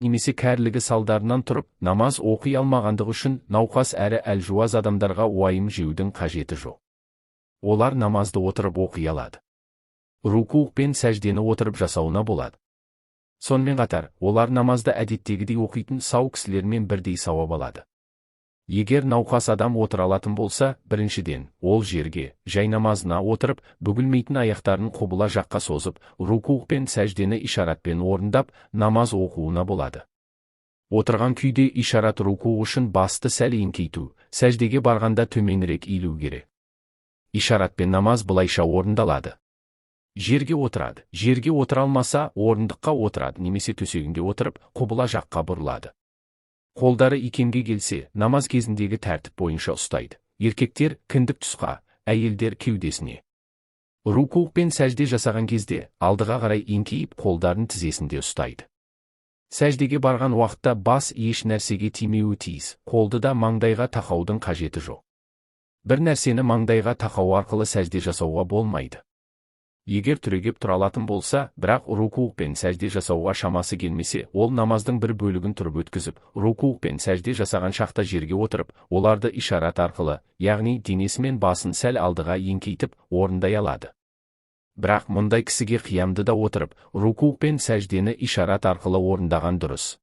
немесе кәрілігі салдарынан тұрып, намаз оқи алмағандығы үшін науқас әрі әлжуаз адамдарға уайым жеудің қажеті жоқ. Олар намазды отырып оқи алады. Руку пен сәждені отырып жасауына болады. Сонымен қатар, олар намазды әдеттегідей оқитын сау кісілермен бірдей сауап алады. Егер науқас адам отыра алатын болса, біріншіден, ол жерге, жай намазына отырып, бүгілмейтін аяқтарын құбыла жаққа созып, руку пен сәждені ишаратпен орындап, намаз оқуына болады. Отырған күйде ишарат руку үшін басты сәл еңкейту, сәждеге барғанда төменірек иілу керек. Ишаратпен намаз былайша орындалады. Жерге отырады. Жерге отыра алмаса, орындыққа отырады немесе төсегінде отырып, құбыла жаққа бұрылады. Қолдары икемге келсе, намаз кезіндегі тәртіп бойынша ұстайды. Еркектер кіндік тұсқа, әйелдер кеудесіне. Руку пен сәжде жасаған кезде, алдыға қарай еңкейіп, қолдарын тізесінде ұстайды. Сәждеге барған уақытта бас еш нәрсеге тимеуі тиіс, қолды да маңдайға тақаудың қажеті жоқ. Бір нәрсені маңдайға тақау арқылы сәжде жасауға болмайды. Егер түрегеп тұра алатын болса, бірақ руку пен сәжде жасауға шамасы келмесе, ол намаздың бір бөлігін тұрып өткізіп, руку пен сәжде жасаған шақта жерге отырып, оларды ишарат арқылы, яғни денесімен басын сәл алдыға еңкейтіп, орындай алады. Бірақ мұндай кісіге қиямды да отырып, руку пен сәждені ишарат арқылы орындаған дұрыс.